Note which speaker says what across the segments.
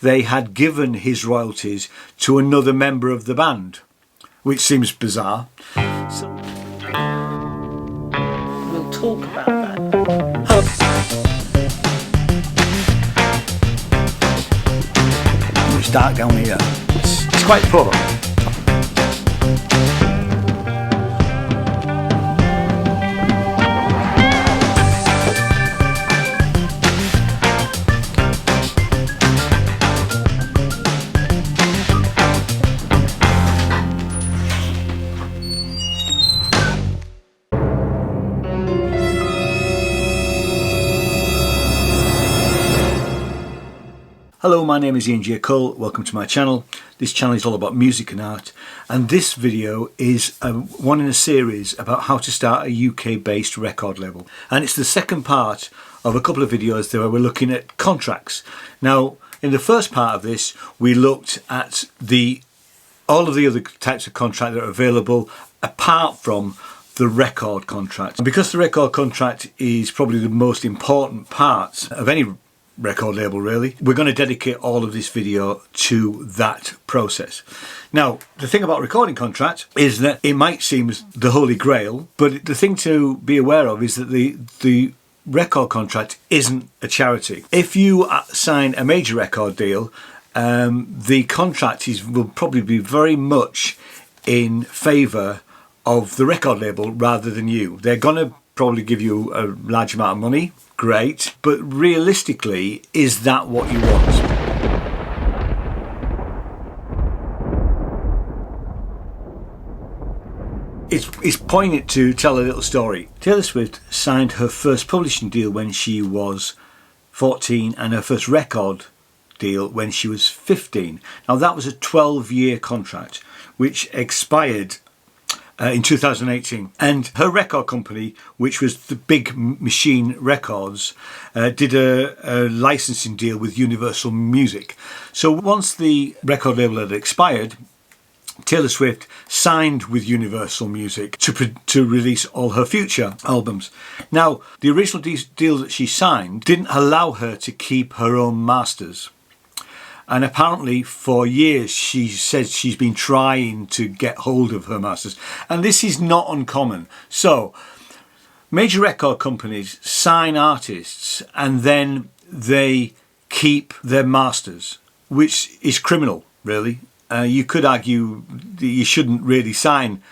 Speaker 1: they had given his royalties to another member of the band, which seems bizarre. So
Speaker 2: we'll talk about that.
Speaker 1: It's dark down here. It's quite poor. Hello, my name is Ian J. Cole. Welcome to my channel. This channel is all about music and art, and this video is one in a series about how to start a UK based record label, and it's the second part of a couple of videos where we're looking at contracts. Now, in the first part of this we looked at all of the other types of contract that are available apart from the record contract, and because the record contract is probably the most important part of any record label really, we're going to dedicate all of this video to that process. Now, the thing about recording contract is that it might seem as the holy grail, but the thing to be aware of is that the record contract isn't a charity. If you sign a major record deal, the contract will probably be very much in favour of the record label rather than you. They're going to probably give you a large amount of money, great, but realistically, is that what you want? It's poignant to tell a little story. Taylor Swift signed her first publishing deal when she was 14 and her first record deal when she was 15. Now that was a 12-year contract which expired in 2018, and her record company, which was the Big Machine Records, did a licensing deal with Universal Music. So once the record label had expired, Taylor Swift signed with Universal Music to release all her future albums. Now, the original deal that she signed didn't allow her to keep her own masters. And apparently for years she says she's been trying to get hold of her masters. And this is not uncommon. So major record companies sign artists and then they keep their masters, which is criminal, really. You could argue that you shouldn't really sign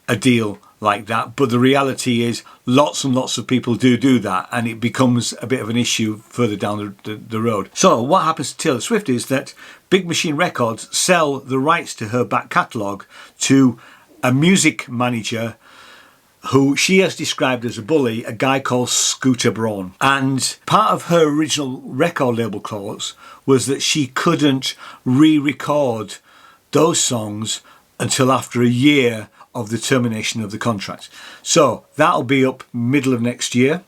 Speaker 1: a deal like that, but the reality is lots and lots of people do that, and it becomes a bit of an issue further down the road. So what happens to Taylor Swift is that Big Machine Records sell the rights to her back catalogue to a music manager who she has described as a bully, a guy called Scooter Braun. And part of her original record label clause was that she couldn't re-record those songs until after a year of the termination of the contract. So that'll be up middle of next year,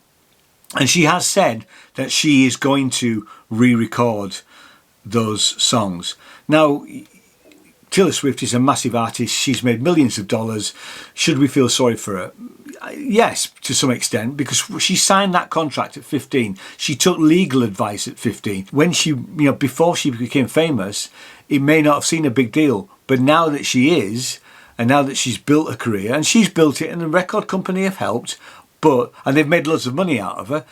Speaker 1: and she has said that she is going to re-record those songs. Now, Taylor Swift is a massive artist. She's made millions of dollars. Should we feel sorry for her? Yes, to some extent, because she signed that contract at 15. She took legal advice at 15. When she, before she became famous, it may not have seemed a big deal, but now that she is, and now that she's built a career, and she's built it, and the record company have helped, and they've made loads of money out of her,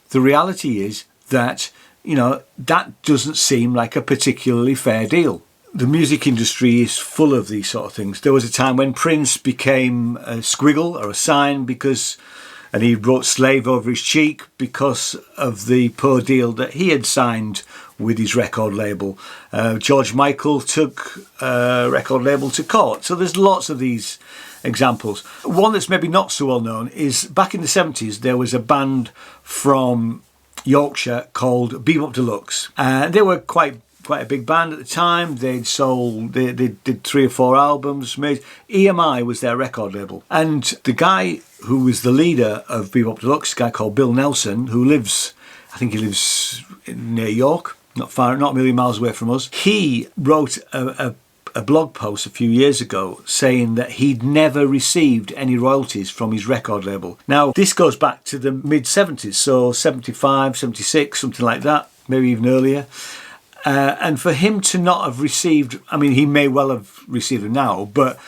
Speaker 1: the reality is that, that doesn't seem like a particularly fair deal. The music industry is full of these sort of things. There was a time when Prince became a squiggle or a sign and he wrote Slave over his cheek because of the poor deal that he had signed with his record label. George Michael took a record label to court. So there's lots of these examples. One that's maybe not so well known is back in the 70s there was a band from Yorkshire called Bebop Deluxe. They were quite a big band at the time. They did 3 or 4 albums. EMI was their record label. And the guy who was the leader of Bebop Deluxe, a guy called Bill Nelson, who lives near York, not a million miles away from us. He wrote a blog post a few years ago saying that he'd never received any royalties from his record label. Now, this goes back to the mid-70s, so 75, 76, something like that, maybe even earlier. And for him to not have received, I mean, he may well have received them now, but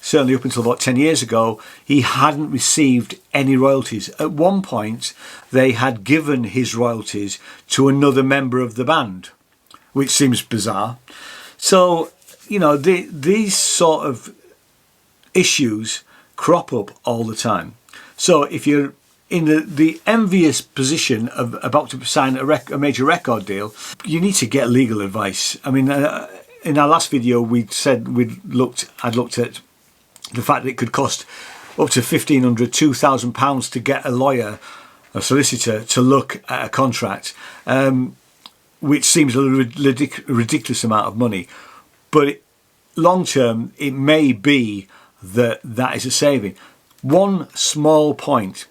Speaker 1: certainly up until about 10 years ago, he hadn't received any royalties. At one point, they had given his royalties to another member of the band, which seems bizarre. So, you know, these sort of issues crop up all the time. So if you're in the envious position of about to sign a major record deal, you need to get legal advice. I mean, in our last video, we said I'd looked at the fact that it could cost up to £1,500, £2,000 to get a lawyer, a solicitor, to look at a contract, which seems a ridiculous amount of money. But long term, it may be that is a saving. One small point: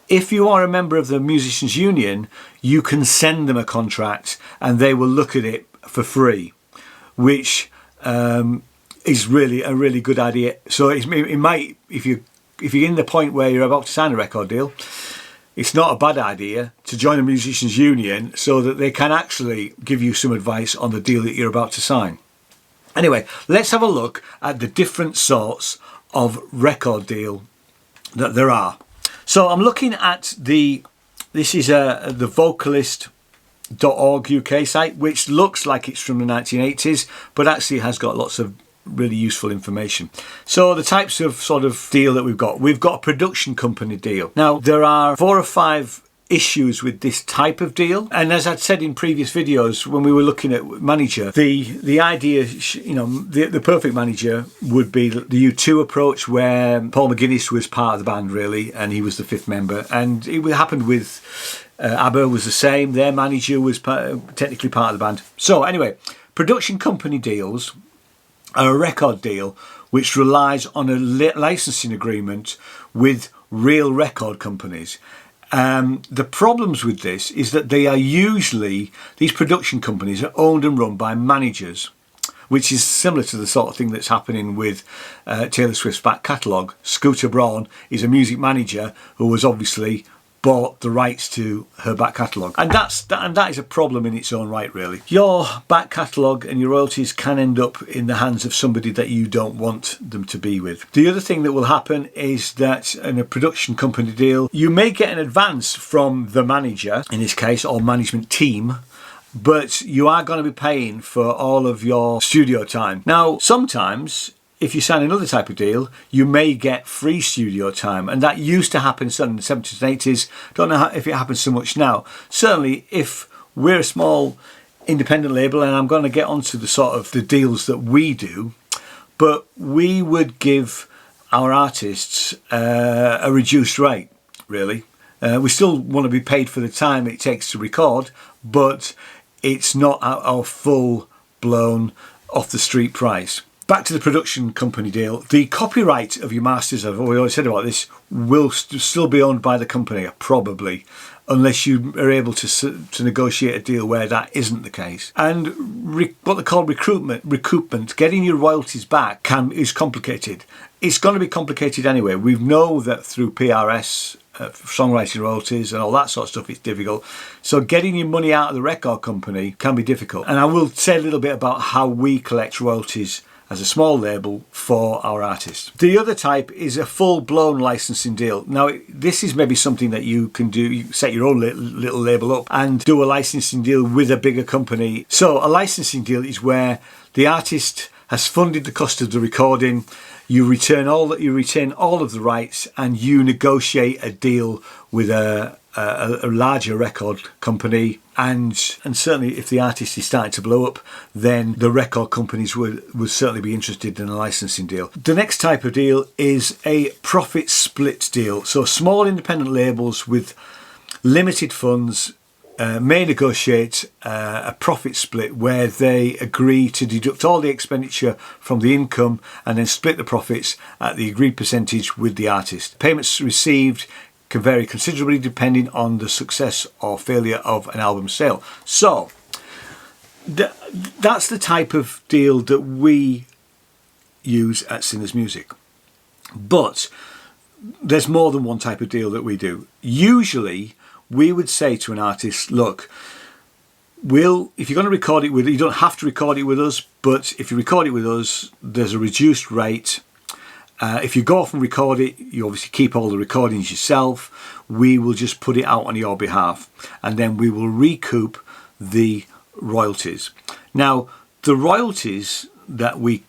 Speaker 1: if you are a member of the Musicians Union, you can send them a contract and they will look at it for free, which is really a really good idea. So it might, if you're in the point where you're about to sign a record deal, it's not a bad idea to join the Musicians Union so that they can actually give you some advice on the deal that you're about to sign. Anyway, let's have a look at the different sorts of record deal that there are. So I'm looking at this is the vocalist.org UK site, which looks like it's from the 1980s, but actually has got lots of really useful information. So the types of sort of deal that we've got a production company deal. Now there are 4 or 5 issues with this type of deal, and as I'd said in previous videos when we were looking at manager, the idea, you know, the perfect manager would be the U2 approach, where Paul McGuinness was part of the band really, and he was the 5th member, and it happened with ABBA was the same. Their manager was technically part of the band. So anyway, production company deals are a record deal which relies on a licensing agreement with real record companies. The problems with this is that they are usually, these production companies are owned and run by managers, which is similar to the sort of thing that's happening with Taylor Swift's back catalogue. Scooter Braun is a music manager who was obviously bought the rights to her back catalogue, and that is a problem in its own right really. Your back catalogue and your royalties can end up in the hands of somebody that you don't want them to be with. The other thing that will happen is that in a production company deal, you may get an advance from the manager, in this case, or management team, but you are going to be paying for all of your studio time. Now sometimes, if you sign another type of deal, you may get free studio time, and that used to happen certainly in the 70s and 80s. Don't know if it happens so much now. Certainly if we're a small independent label, and I'm going to get onto the sort of the deals that we do, but we would give our artists a reduced rate really. We still want to be paid for the time it takes to record, but it's not our full blown off the street price. Back to the production company deal, the copyright of your masters, I've already said about this, will still be owned by the company, probably, unless you are able to negotiate a deal where that isn't the case. And what they call recoupment, getting your royalties back is complicated. It's going to be complicated anyway. We know that through PRS, songwriting royalties and all that sort of stuff, it's difficult. So getting your money out of the record company can be difficult. And I will say a little bit about how we collect royalties as a small label for our artists. The other type is a full-blown licensing deal. Now, this is maybe something that you can do. You set your own little label up and do a licensing deal with a bigger company. So a licensing deal is where the artist has funded the cost of the recording, you retain all of the rights, and you negotiate a deal with a larger record company, and certainly if the artist is starting to blow up, then the record companies would certainly be interested in a licensing deal. The next type of deal is a profit split deal. So small independent labels with limited funds may negotiate a profit split where they agree to deduct all the expenditure from the income and then split the profits at the agreed percentage with the artist. Payments received can vary considerably depending on the success or failure of an album sale. So that's the type of deal that we use at Sinners Music. But there's more than one type of deal that we do. Usually we would say to an artist, look, if you're going to record it with, you don't have to record it with us, but if you record it with us, there's a reduced rate. If you go off and record it, you obviously keep all the recordings yourself. We will just put it out on your behalf, and then we will recoup the royalties. Now, the royalties that we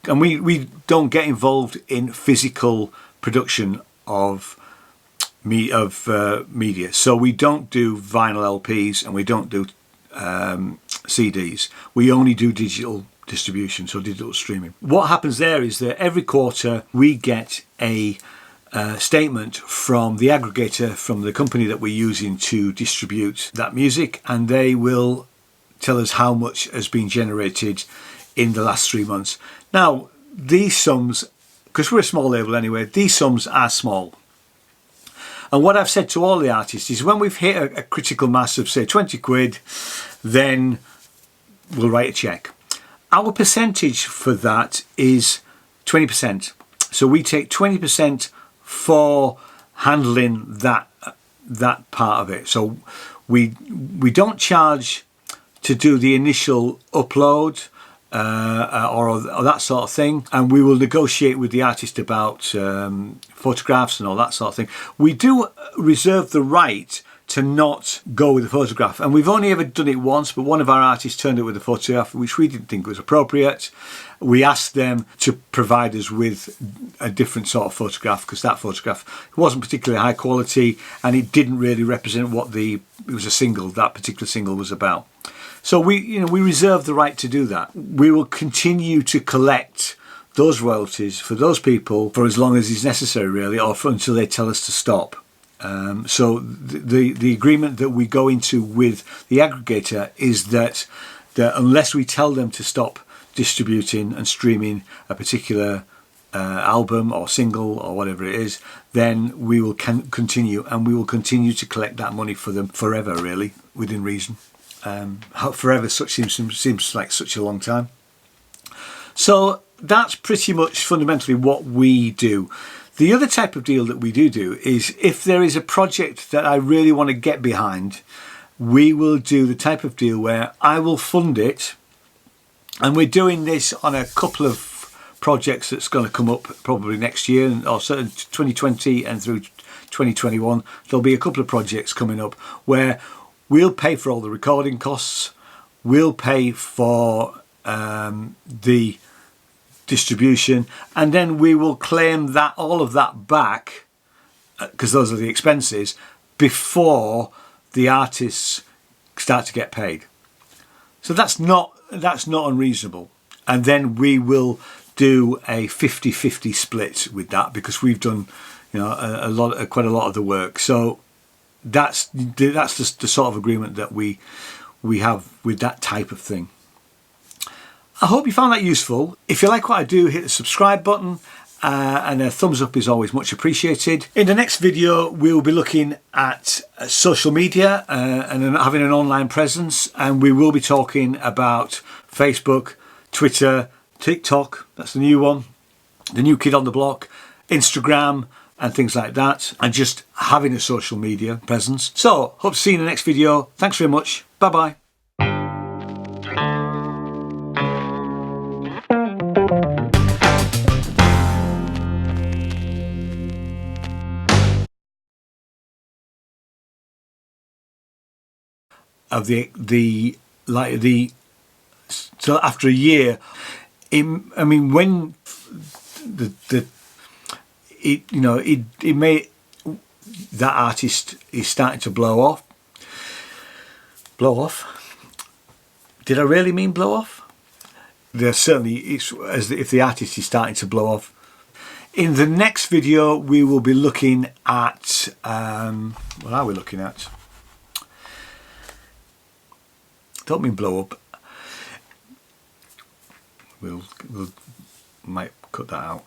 Speaker 1: don't get involved in physical production of media. So we don't do vinyl LPs and we don't do CDs. We only do digital distribution, so digital streaming. What happens there is that every quarter we get a statement from the aggregator, from the company that we're using to distribute that music, and they will tell us how much has been generated in the last 3 months. Now, these sums, because we're a small label anyway, these sums are small. And what I've said to all the artists is when we've hit a critical mass of, say, 20 quid, then we'll write a cheque. Our percentage for that is 20%. So we take 20% for handling that part of it. So we don't charge to do the initial upload or that sort of thing, and we will negotiate with the artist about photographs and all that sort of thing. We do reserve the right to not go with the photograph, and we've only ever done it once, but one of our artists turned up with a photograph which we didn't think was appropriate. We asked them to provide us with a different sort of photograph, because that photograph wasn't particularly high quality and it didn't really represent what it was a single, that particular single was about. So we reserve the right to do that. We will continue to collect those royalties for those people for as long as is necessary, really, or until they tell us to stop. So the agreement that we go into with the aggregator is that unless we tell them to stop distributing and streaming a particular album or single or whatever it is, then we will continue, and we will continue to collect that money for them forever, really, within reason. Forever seems like such a long time. So that's pretty much fundamentally what we do. The other type of deal that we do is if there is a project that I really want to get behind, we will do the type of deal where I will fund it, and we're doing this on a couple of projects that's going to come up probably next year, or certainly 2020 and through 2021. There'll be a couple of projects coming up where we'll pay for all the recording costs, we'll pay for the distribution, and then we will claim all of that back, because those are the expenses, before the artists start to get paid. So that's not unreasonable. And then we will do a 50-50 split with that, because we've done quite a lot of the work. So that's the sort of agreement that we have with that type of thing. I hope you found that useful. If you like what I do, hit the subscribe button, and a thumbs up is always much appreciated. In the next video, we'll be looking at social media and having an online presence, and we will be talking about Facebook, Twitter, TikTok, that's the new one, the new kid on the block, Instagram, and things like that, and just having a social media presence. So, hope to see you in the next video. Thanks very much. Bye-bye. So after a year, when that artist is starting to blow off. Did I really mean blow off? It's as if the artist is starting to blow off. In the next video, we will be looking at what are we looking at? Don't mean blow up. We'll might cut that out.